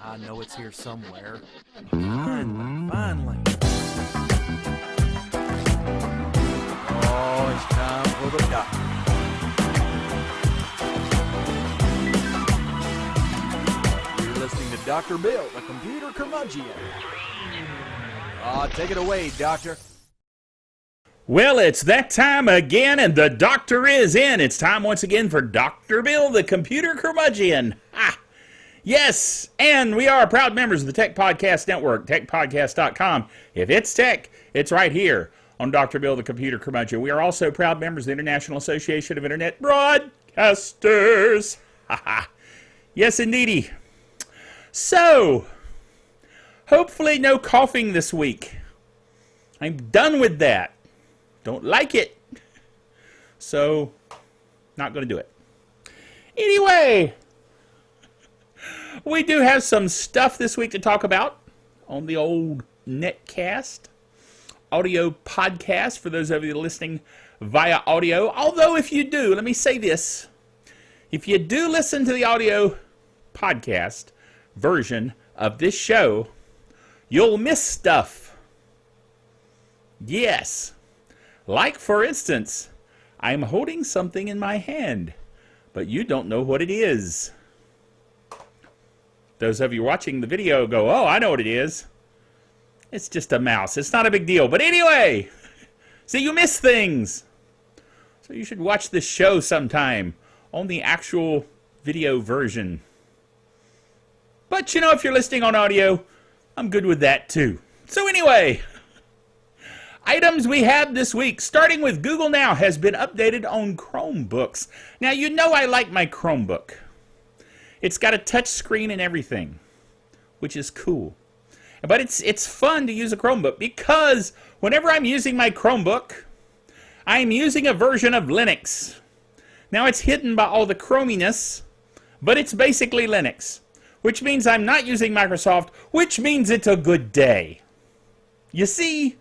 I know it's here somewhere. Finally. Oh, it's time for the doctor. You're listening to Dr. Bill, the computer curmudgeon. Take it away, doctor. Well, it's that time again, and the doctor is in. It's time once again for Dr. Bill, the computer curmudgeon. Yes, and we are proud members of the Tech Podcast Network, techpodcast.com. If it's tech, it's right here on Dr. Bill, the computer curmudgeon. We are also proud members of the International Association of Internet Broadcasters. Yes, indeedy. So, hopefully no coughing this week. I'm done with that. Don't like it. So, not going to do it. Anyway, we do have some stuff this week to talk about on the old netcast, audio podcast for those of you listening via audio. Although if you do, let me say this. If you do listen to the audio podcast version of this show, you'll miss stuff. Yes. Like, for instance, I'm holding something in my hand, but you don't know what it is. Those of you watching the video go, oh, I know what it is. It's just a mouse. It's not a big deal. But anyway, see, you miss things. So you should watch this show sometime on the actual video version. But, you know, if you're listening on audio, I'm good with that too. So anyway, items we have this week, starting with Google Now has been updated on Chromebooks. Now, you know I like my Chromebook. It's got a touch screen and everything, which is cool. But it's fun to use a Chromebook because whenever I'm using my Chromebook, I'm using a version of Linux. Now, it's hidden by all the chrominess, but it's basically Linux, which means I'm not using Microsoft, which means it's a good day. You see?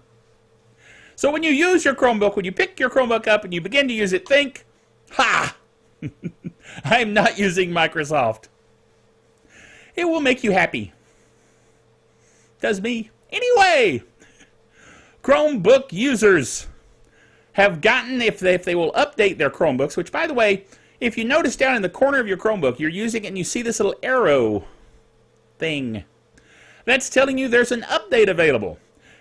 So when you use your Chromebook, when you pick your Chromebook up and you begin to use it, think, ha! I'm not using Microsoft. It will make you happy. Does me. Anyway, Chromebook users have gotten, if they will update their Chromebooks, which, by the way, if you notice down in the corner of your Chromebook, you're using it and you see this little arrow thing. That's telling you there's an update available.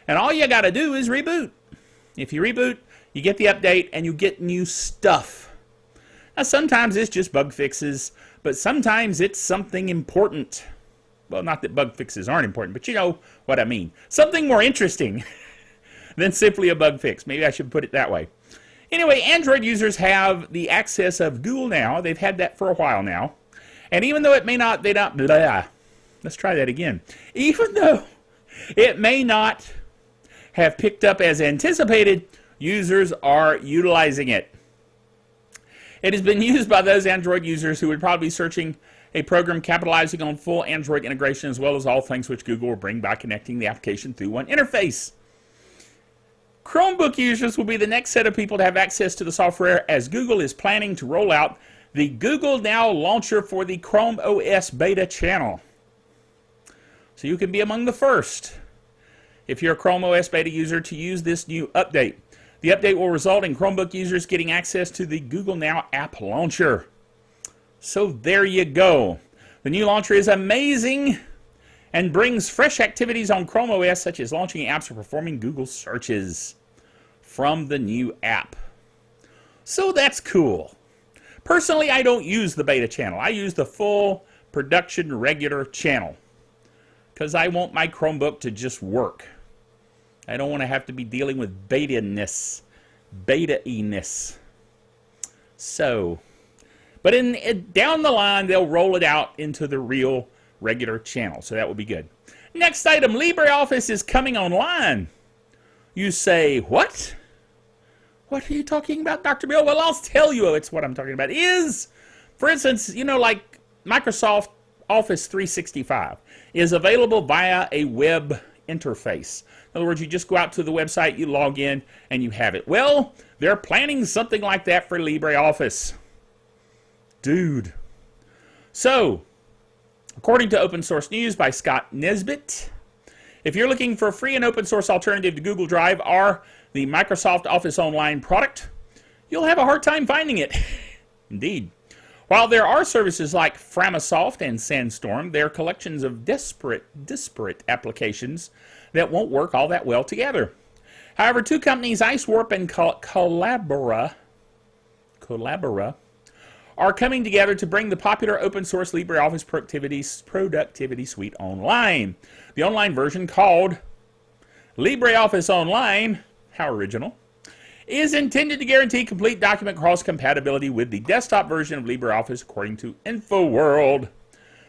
And all you got to do is reboot. If you reboot, you get the update and you get new stuff. Now, sometimes it's just bug fixes, but sometimes it's something important. Well, not that bug fixes aren't important, but you know what I mean. Something more interesting than simply a bug fix. Maybe I should put it that way. Anyway, Android users have the access of Google Now. They've had that for a while now. And even though it may not, let's try that again. Even though it may not have picked up as anticipated, users are utilizing it. It has been used by those Android users who would probably be searching a program capitalizing on full Android integration, as well as all things which Google will bring by connecting the application through one interface. Chromebook users will be the next set of people to have access to the software, as Google is planning to roll out the Google Now launcher for the Chrome OS beta channel. So you can be among the first, if you're a Chrome OS beta user, to use this new update. The update will result in Chromebook users getting access to the Google Now app launcher. So there you go. The new launcher is amazing and brings fresh activities on Chrome OS, such as launching apps or performing Google searches from the new app. So that's cool. Personally, I don't use the beta channel. I use the full production regular channel because I want my Chromebook to just work. I don't want to have to be dealing with beta-ness. So, but down the line, they'll roll it out into the real regular channel. So that will be good. Next item, LibreOffice is coming online. You say, what? What are you talking about, Dr. Bill? Well, I'll tell you it's what I'm talking about. For instance, you know, like Microsoft Office 365 is available via a web interface. In other words, you just go out to the website, you log in, and you have it. Well, they're planning something like that for LibreOffice. Dude, So, according to Open Source News by Scott Nesbitt, if you're looking for a free and open source alternative to Google Drive or the Microsoft Office Online product, you'll have a hard time finding it. Indeed. While there are services like Framasoft and Sandstorm, they're collections of disparate applications that won't work all that well together. However, two companies, Icewarp and Collabora, are coming together to bring the popular open source LibreOffice productivity suite online. The online version, called LibreOffice Online, how original, is intended to guarantee complete document cross-compatibility with the desktop version of LibreOffice, according to InfoWorld.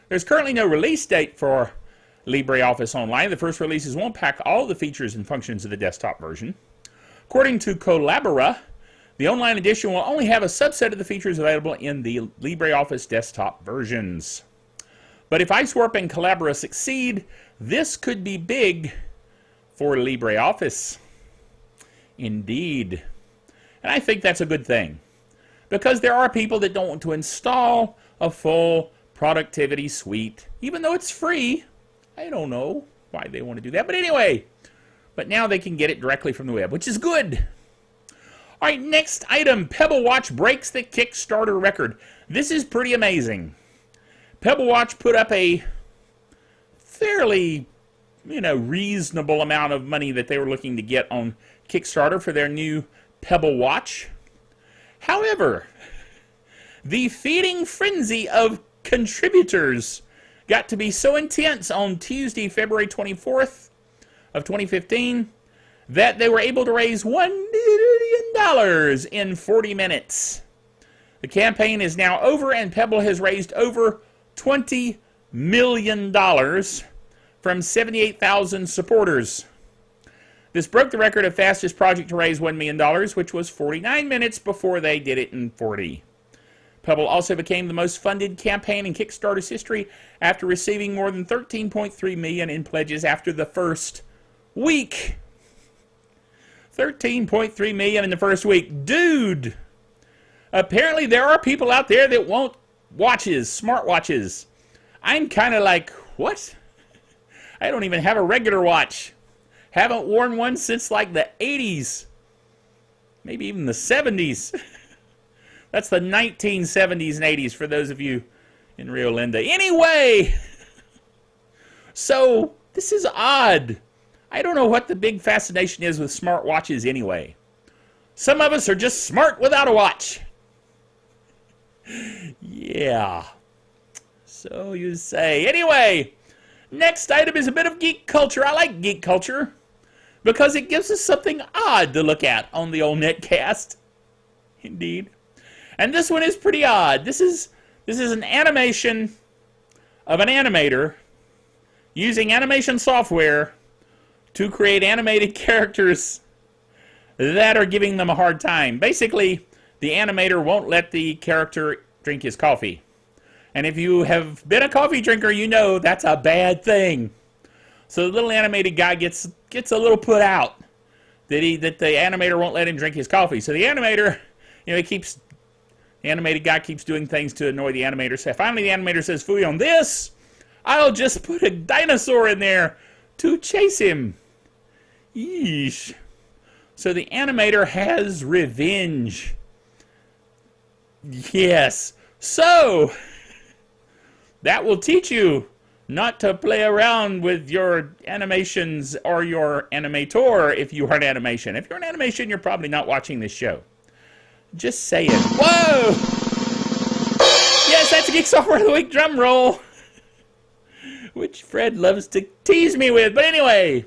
There's currently no release date for LibreOffice Online. The first releases won't pack all the features and functions of the desktop version. According to Collabora, the online edition will only have a subset of the features available in the LibreOffice desktop versions. But if Icewarp and Collabora succeed, this could be big for LibreOffice. Indeed. And I think that's a good thing, because there are people that don't want to install a full productivity suite, even though it's free. I don't know why they want to do that, but anyway. But now they can get it directly from the web, which is good. All right, next item. Pebble Watch breaks the Kickstarter record. This is pretty amazing. Pebble Watch put up a fairly, reasonable amount of money that they were looking to get on Kickstarter for their new Pebble Watch. However, the feeding frenzy of contributors got to be so intense on Tuesday, February 24th of 2015, that they were able to raise $1 million in 40 minutes. The campaign is now over, and Pebble has raised over $20 million from 78,000 supporters. This broke the record of fastest project to raise $1 million, which was 49 minutes before they did it in 40. Pebble also became the most funded campaign in Kickstarter's history after receiving more than $13.3 million in pledges after the first week. $13.3 million in the first week. Dude! Apparently there are people out there that want watches, smartwatches. I'm kind of like, what? I don't even have a regular watch. Haven't worn one since like the 80s. Maybe even the 70s. That's the 1970s and 80s for those of you in Rio Linda. Anyway, so this is odd. I don't know what the big fascination is with smartwatches anyway. Some of us are just smart without a watch. Yeah. So you say. Anyway, next item is a bit of geek culture. I like geek culture because it gives us something odd to look at on the old netcast. Indeed. And this one is pretty odd. This is an animation of an animator using animation software to create animated characters that are giving them a hard time. Basically, the animator won't let the character drink his coffee. And if you have been a coffee drinker, you know that's a bad thing. So the little animated guy gets a little put out that the animator won't let him drink his coffee. So the animator, the animated guy keeps doing things to annoy the animator. So finally the animator says, "Phooey on this, I'll just put a dinosaur in there to chase him." Yeesh. So the animator has revenge. Yes. So that will teach you not to play around with your animations or your animator if you are an animation. If you're an animation, you're probably not watching this show. Just say it. Whoa! Yes, that's Geek Software of the Week drum roll, which Fred loves to tease me with. But anyway,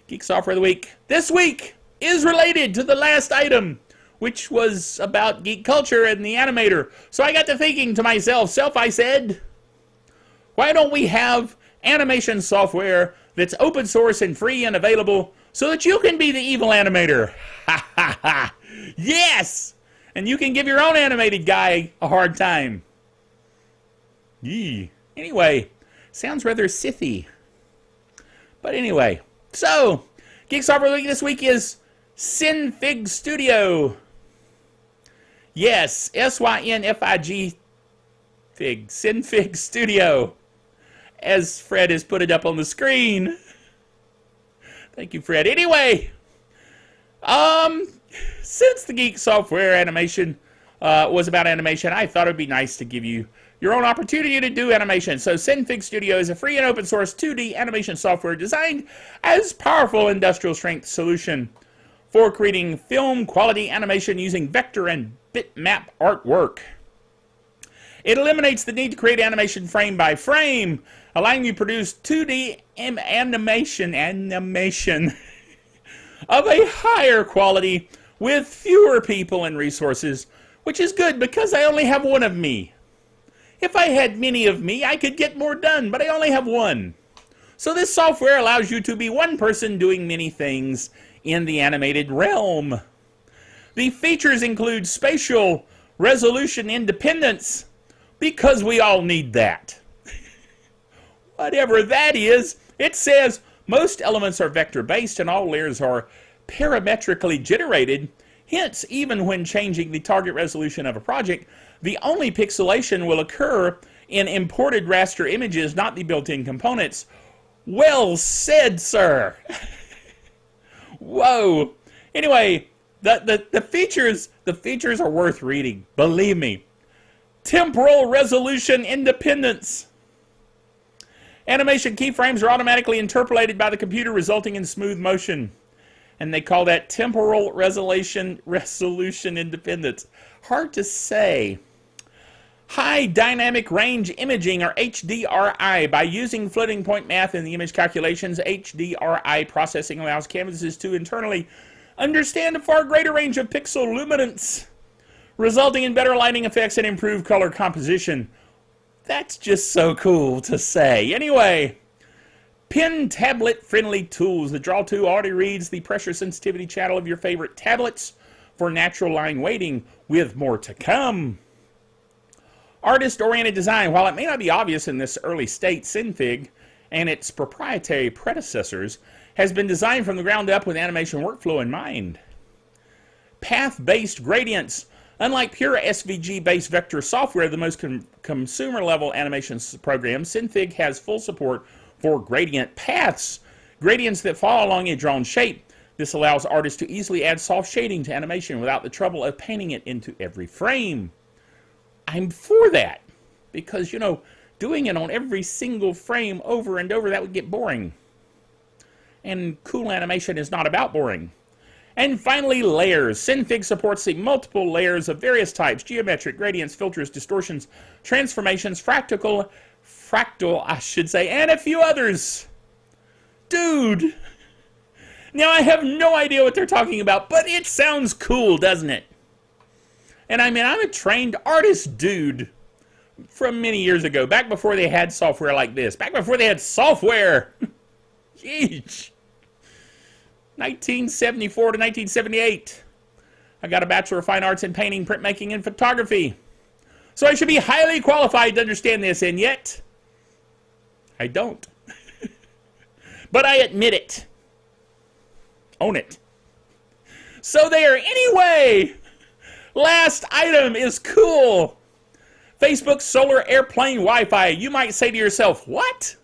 Geek Software of the Week this week is related to the last item, which was about geek culture and the animator. So I got to thinking to myself, I said, why don't we have animation software that's open source and free and available so that you can be the evil animator? Ha ha ha! Yes! And you can give your own animated guy a hard time. Yee. Anyway, sounds rather Sithy. But anyway, so Geek Software of the Week this week is Synfig Studio. Yes, Synfig Synfig Studio, as Fred has put it up on the screen. Thank you, Fred. Anyway, since the Geek Software animation was about animation, I thought it would be nice to give you your own opportunity to do animation. So Synfig Studio is a free and open source 2D animation software designed as powerful industrial strength solution for creating film quality animation using vector and bitmap artwork. It eliminates the need to create animation frame by frame, allowing you to produce 2D animation of a higher quality with fewer people and resources, which is good because I only have one of me. If I had many of me, I could get more done, but I only have one. So this software allows you to be one person doing many things in the animated realm. The features include spatial resolution independence, because we all need that. Whatever that is, it says most elements are vector-based and all layers are parametrically generated. Hence, even when changing the target resolution of a project, the only pixelation will occur in imported raster images, not the built-in components. Well said, sir. Whoa. Anyway, the features are worth reading. Believe me. Temporal resolution independence. Animation keyframes are automatically interpolated by the computer, resulting in smooth motion. And they call that temporal resolution independence. Hard to say. High dynamic range imaging, or HDRI. By using floating point math in the image calculations, HDRI processing allows canvases to internally understand a far greater range of pixel luminance, resulting in better lighting effects and improved color composition. That's just so cool to say. Anyway, pen tablet friendly tools. The Draw 2 already reads the pressure sensitivity channel of your favorite tablets for natural line weighting, with more to come. Artist-oriented design. While it may not be obvious in this early state, Synfig and its proprietary predecessors has been designed from the ground up with animation workflow in mind. Path-based gradients. Unlike pure SVG-based vector software, the most consumer-level animation program, Synfig has full support for gradient paths, gradients that follow along a drawn shape. This allows artists to easily add soft shading to animation without the trouble of painting it into every frame. I'm for that, because, you know, doing it on every single frame over and over, that would get boring. And cool animation is not about boring. And finally, layers. Synfig supports the multiple layers of various types: geometric, gradients, filters, distortions, transformations, fractal, and a few others. Dude! Now, I have no idea what they're talking about, but it sounds cool, doesn't it? And I mean, I'm a trained artist, dude, from many years ago, back before they had software like this, back before they had software. Jeez. 1974 to 1978. I got a Bachelor of Fine Arts in Painting, Printmaking, and Photography. So I should be highly qualified to understand this, and yet, I don't. But I admit it. Own it. So there. Anyway, last item is cool. Facebook Solar Airplane Wi-Fi. You might say to yourself, what?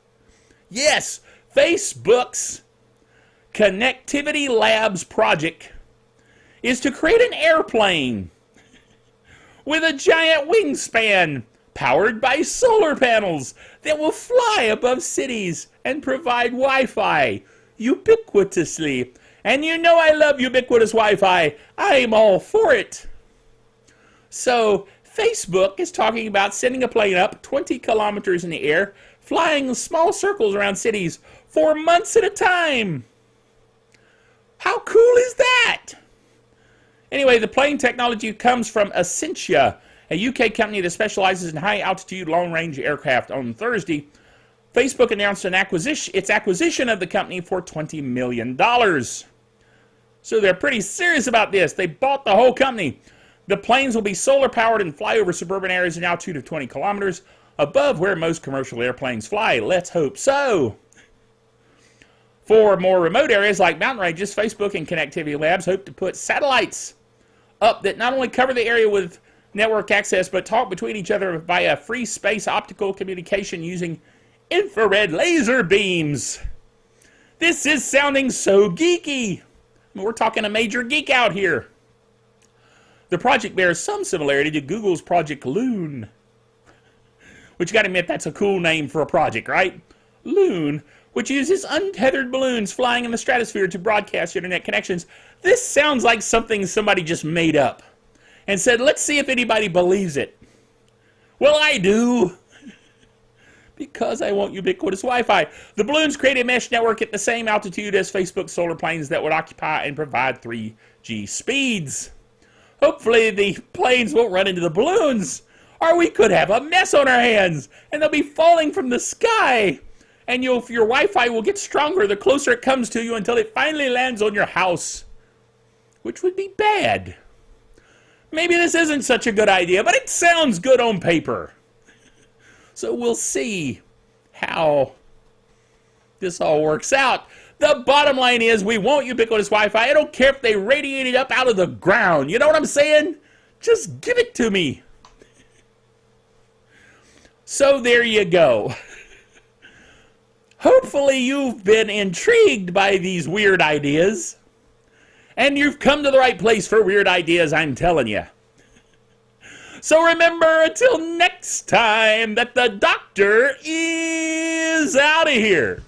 Yes, Facebook's Connectivity Labs project is to create an airplane with a giant wingspan powered by solar panels that will fly above cities and provide Wi-Fi ubiquitously. And you know I love ubiquitous Wi-Fi. I'm all for it. So Facebook is talking about sending a plane up 20 kilometers in the air, flying small circles around cities for months at a time. How cool is that? Anyway, the plane technology comes from Essentia, a UK company that specializes in high-altitude, long-range aircraft. On Thursday, Facebook announced its acquisition of the company for $20 million. So they're pretty serious about this. They bought the whole company. The planes will be solar-powered and fly over suburban areas at an altitude of 20 kilometers above where most commercial airplanes fly. Let's hope so. For more remote areas like mountain ranges, Facebook and Connectivity Labs hope to put satellites up that not only cover the area with network access, but talk between each other via free space optical communication using infrared laser beams. This is sounding so geeky. I mean, we're talking a major geek out here. The project bears some similarity to Google's Project Loon. Which you gotta admit, that's a cool name for a project, right? Loon, which uses untethered balloons flying in the stratosphere to broadcast internet connections. This sounds like something somebody just made up and said, let's see if anybody believes it. Well, I do. Because I want ubiquitous Wi-Fi. The balloons create a mesh network at the same altitude as Facebook's solar planes that would occupy and provide 3G speeds. Hopefully the planes won't run into the balloons, or we could have a mess on our hands, and they'll be falling from the sky. And your Wi-Fi will get stronger the closer it comes to you until it finally lands on your house, which would be bad. Maybe this isn't such a good idea, but it sounds good on paper. So we'll see how this all works out. The bottom line is we want ubiquitous Wi-Fi. I don't care if they radiate it up out of the ground. You know what I'm saying? Just give it to me. So there you go. Hopefully you've been intrigued by these weird ideas. And you've come to the right place for weird ideas, I'm telling you. So remember, until next time, that the doctor is out of here.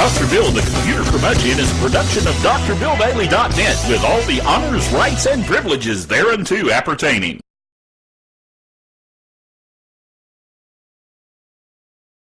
Dr. Bill, the Computer Curmudgeon, is a production of DrBillDaily.net with all the honors, rights, and privileges thereunto appertaining.